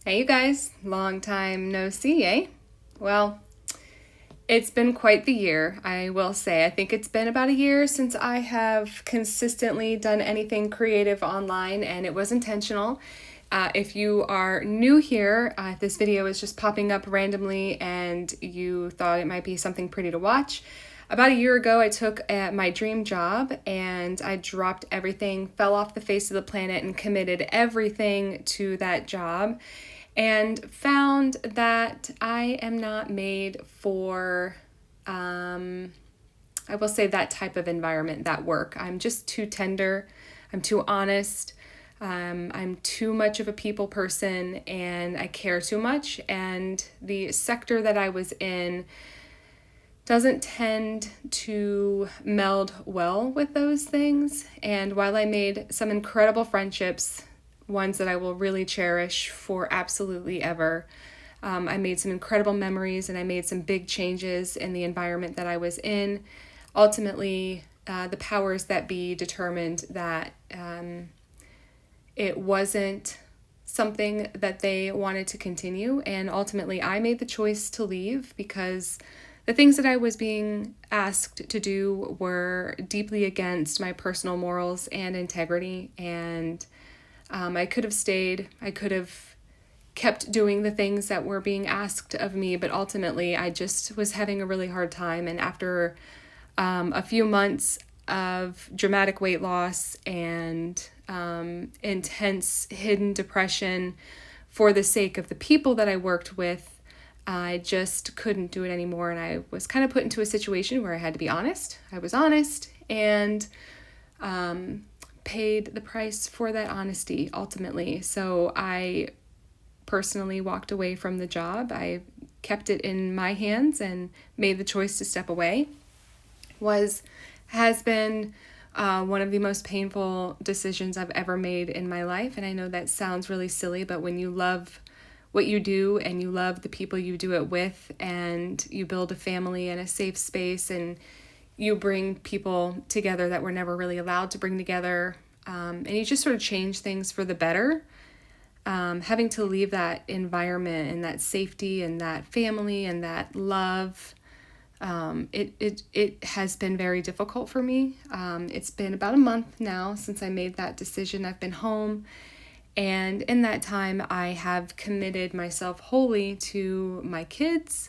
Hey you guys, long time no see, eh? Well, it's been quite the year, I will say. I think it's been about a year since I have consistently done anything creative online, and it was intentional. If you are new here, this video is just popping up randomly and you thought it might be something pretty to watch. About a year ago, I took my dream job and I dropped everything, fell off the face of the planet, and committed everything to that job, and found that I am not made for, I will say, that type of environment, that work. I'm just too tender, I'm too honest. I'm too much of a people person and I care too much. And the sector that I was in doesn't tend to meld well with those things. And while I made some incredible friendships, ones that I will really cherish for absolutely ever, I made some incredible memories and I made some big changes in the environment that I was in. Ultimately, the powers that be determined that it wasn't something that they wanted to continue, and ultimately I made the choice to leave because the things that I was being asked to do were deeply against my personal morals and integrity, and I could have stayed. I could have kept doing the things that were being asked of me, but ultimately I just was having a really hard time, and after a few months of dramatic weight loss and intense hidden depression for the sake of the people that I worked with, I just couldn't do it anymore. And I was kind of put into a situation where I had to be honest. I was honest and paid the price for that honesty ultimately. So I personally walked away from the job. I kept it in my hands and made the choice to step away. Has been one of the most painful decisions I've ever made in my life. And I know that sounds really silly, but when you love what you do and you love the people you do it with, and you build a family and a safe space, and you bring people together that were never really allowed to bring together, and you just sort of change things for the better, having to leave that environment and that safety and that family and that love, it has been very difficult for me. It's been about a month now since I made that decision. I've been home, and in that time I have committed myself wholly to my kids,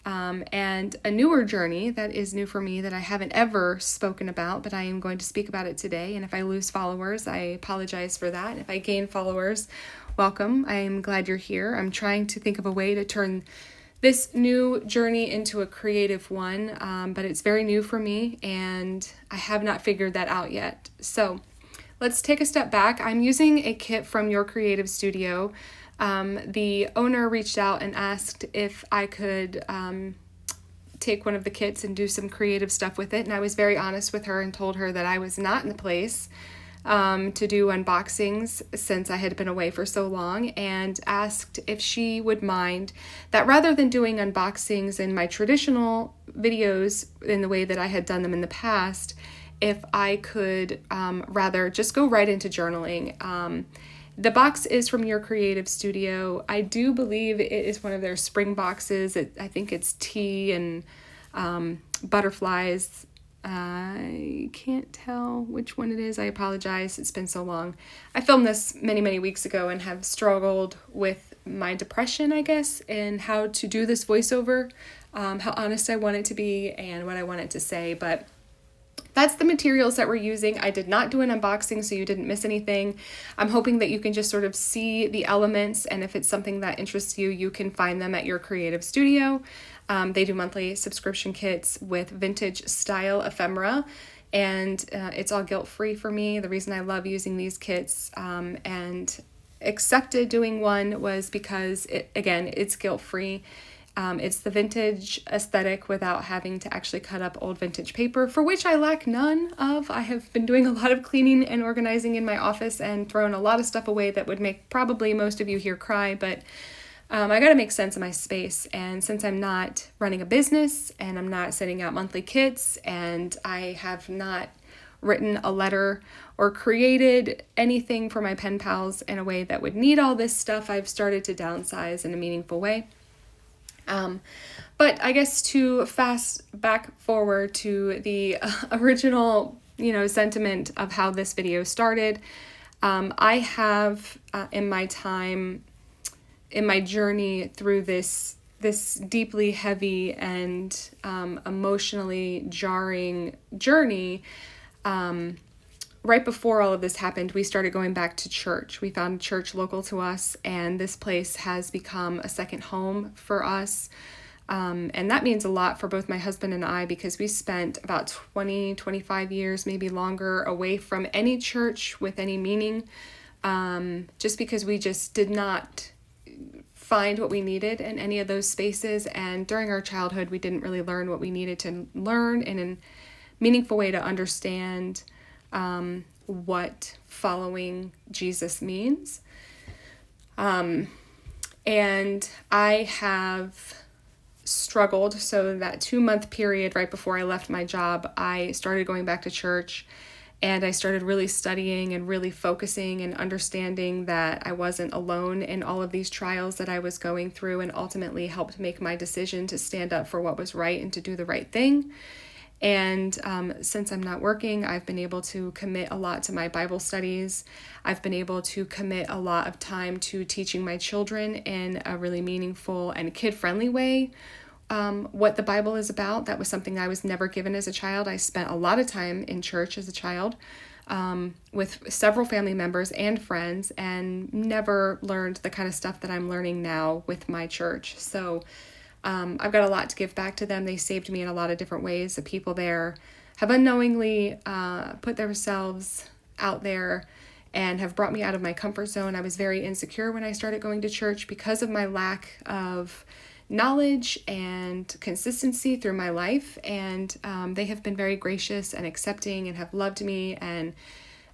and a newer journey that is new for me that I haven't ever spoken about, but I am going to speak about it today. And if I lose followers, I apologize for that. If I gain followers, welcome. I am glad you're here. I'm trying to think of a way to turn this new journey into a creative one, but it's very new for me and I have not figured that out yet. So let's take a step back. I'm using a kit from Your Creative Studio. The owner reached out and asked if I could take one of the kits and do some creative stuff with it. And I was very honest with her and told her that I was not in the place to do unboxings since I had been away for so long, and asked if she would mind that rather than doing unboxings in my traditional videos in the way that I had done them in the past, if I could rather just go right into journaling. The box is from Your Creative Studio. I do believe it is one of their spring boxes. I think it's tea and butterflies. I can't tell which one it is. I apologize. It's been so long. I filmed this many weeks ago and have struggled with my depression, I guess, and how to do this voiceover, how honest I want it to be and what I want it to say. But that's the materials that we're using. I did not do an unboxing, so you didn't miss anything. I'm hoping that you can just sort of see the elements, and if it's something that interests you, you can find them at Your Creative Studio. They do monthly subscription kits with vintage style ephemera, and it's all guilt-free for me. The reason I love using these kits and accepted doing one was because, it's guilt-free. It's the vintage aesthetic without having to actually cut up old vintage paper, for which I lack none of. I have been doing a lot of cleaning and organizing in my office and thrown a lot of stuff away that would make probably most of you here cry, but I got to make sense of my space. And since I'm not running a business and I'm not sending out monthly kits and I have not written a letter or created anything for my pen pals in a way that would need all this stuff. I've started to downsize in a meaningful way. But I guess to fast back forward to the original, sentiment of how this video started, I have in my time, in my journey through this deeply heavy and emotionally jarring journey, right before all of this happened, we started going back to church. We found a church local to us, and this place has become a second home for us. And that means a lot for both my husband and I, because we spent about 25 years, maybe longer, away from any church with any meaning, just because we just did not find what we needed in any of those spaces. And during our childhood, we didn't really learn what we needed to learn in a meaningful way to understand what following Jesus means. And I have struggled. So that 2-month period right before I left my job, I started going back to church, and I started really studying and really focusing and understanding that I wasn't alone in all of these trials that I was going through, and ultimately helped make my decision to stand up for what was right and to do the right thing. And since I'm not working, I've been able to commit a lot to my Bible studies. I've been able to commit a lot of time to teaching my children in a really meaningful and kid-friendly way what the Bible is about. That was something I was never given as a child. I spent a lot of time in church as a child with several family members and friends, and never learned the kind of stuff that I'm learning now with my church. So I've got a lot to give back to them. They saved me in a lot of different ways. The people there have unknowingly put themselves out there and have brought me out of my comfort zone. I was very insecure when I started going to church because of my lack of knowledge and consistency through my life. And they have been very gracious and accepting, and have loved me and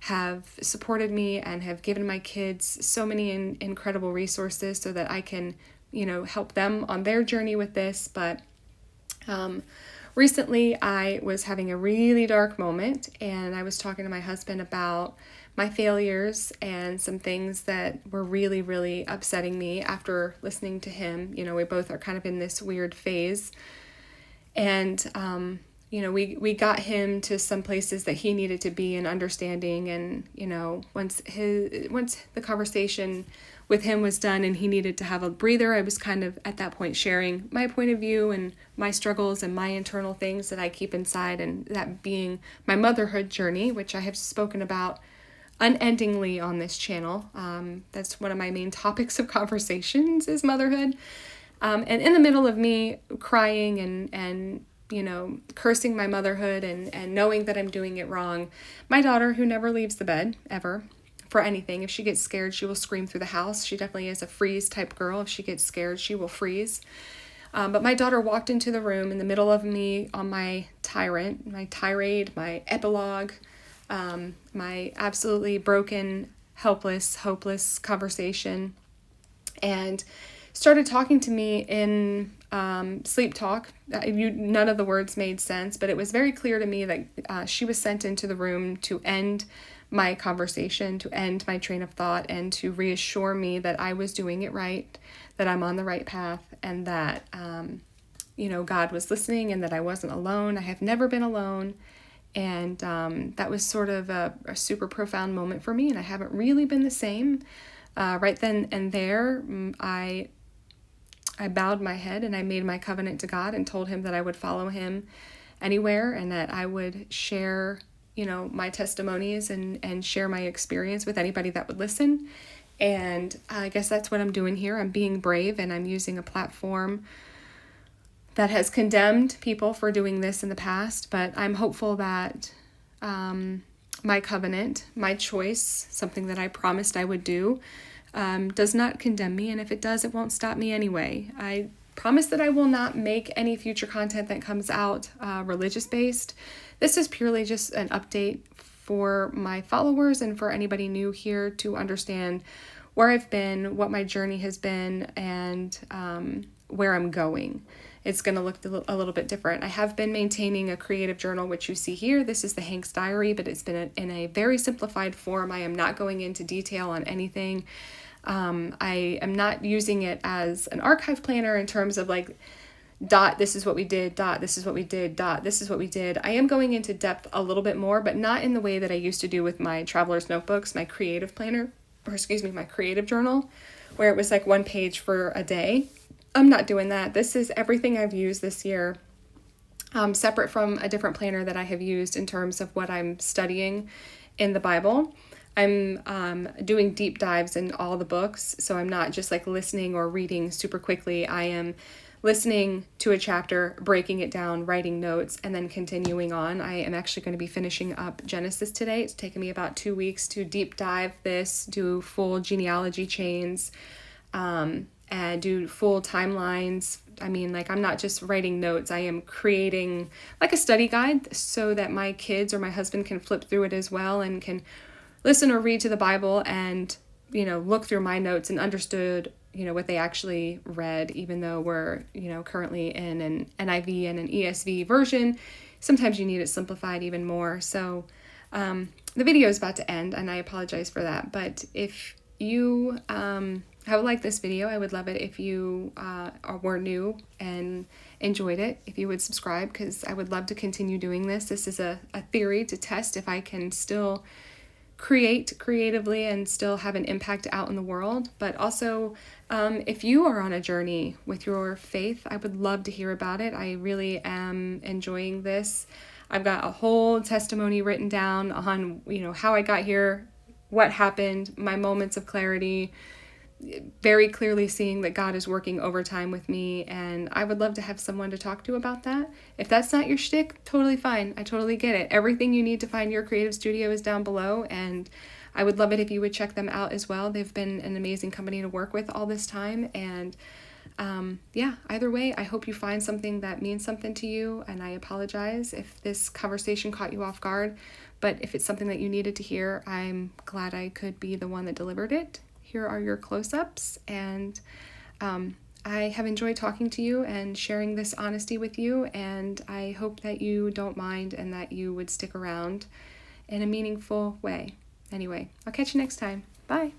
have supported me, and have given my kids so many incredible resources so that I can help them on their journey with this. But recently I was having a really dark moment, and I was talking to my husband about my failures and some things that were really, really upsetting me after listening to him. We both are kind of in this weird phase. And, we got him to some places that he needed to be in understanding. And, once the conversation with him was done and he needed to have a breather, I was kind of at that point sharing my point of view and my struggles and my internal things that I keep inside, and that being my motherhood journey, which I have spoken about unendingly on this channel. That's one of my main topics of conversations is motherhood. And in the middle of me crying and cursing my motherhood and knowing that I'm doing it wrong, my daughter, who never leaves the bed ever for anything, if she gets scared, she will scream through the house. She definitely is a freeze type girl. If she gets scared, she will freeze. But my daughter walked into the room in the middle of me on my tirade, my epilogue, my absolutely broken, helpless, hopeless conversation, and started talking to me in sleep talk. None of the words made sense, but it was very clear to me that she was sent into the room to end my conversation, to end my train of thought, and to reassure me that I was doing it right, that I'm on the right path, and that, God was listening, and that I wasn't alone. I have never been alone. And that was sort of a super profound moment for me, and I haven't really been the same. Right then and there, I bowed my head and I made my covenant to God and told him that I would follow him anywhere, and that I would share, my testimonies and share my experience with anybody that would listen. And I guess that's what I'm doing here. I'm being brave, and I'm using a platform that has condemned people for doing this in the past, but I'm hopeful that my covenant, my choice, something that I promised I would do, does not condemn me, and if it does, it won't stop me anyway. I promise that I will not make any future content that comes out religious-based. This is purely just an update for my followers and for anybody new here to understand where I've been, what my journey has been, and where I'm going. it's going to look a little bit different. I have been maintaining a creative journal, which you see here. This is the Hank's Diary, but it's been in a very simplified form. I am not going into detail on anything. I am not using it as an archive planner in terms of like, dot, this is what we did, dot, this is what we did, dot, this is what we did. I am going into depth a little bit more, but not in the way that I used to do with my traveler's notebooks, my creative planner, my creative journal, where it was like 1 page for a day. I'm not doing that. This is everything I've used this year, separate from a different planner that I have used in terms of what I'm studying in the Bible. I'm doing deep dives in all the books, so I'm not just like listening or reading super quickly. I am listening to a chapter, breaking it down, writing notes, and then continuing on. I am actually going to be finishing up Genesis today. It's taken me about 2 weeks to deep dive this, do full genealogy chains, and do full timelines. I mean, like, I'm not just writing notes. I am creating like a study guide so that my kids or my husband can flip through it as well and can listen or read to the Bible and, look through my notes and understood, what they actually read, even though we're, currently in an NIV and an ESV version. Sometimes you need it simplified even more. So the video is about to end, and I apologize for that. But if you have liked this video, I would love it if you were new and enjoyed it, if you would subscribe, because I would love to continue doing this. This is a theory to test if I can still create creatively and still have an impact out in the world. But also, if you are on a journey with your faith, I would love to hear about it. I really am enjoying this. I've got a whole testimony written down on, how I got here, what happened, my moments of clarity, very clearly seeing that God is working overtime with me, and I would love to have someone to talk to about that. If that's not your shtick, totally fine. I totally get it. Everything you need to find your creative studio is down below, and I would love it if you would check them out as well. They've been an amazing company to work with all this time, and either way, I hope you find something that means something to you, and I apologize if this conversation caught you off guard, but if it's something that you needed to hear, I'm glad I could be the one that delivered it. Here are your close-ups, and I have enjoyed talking to you and sharing this honesty with you, and I hope that you don't mind and that you would stick around in a meaningful way. Anyway, I'll catch you next time. Bye.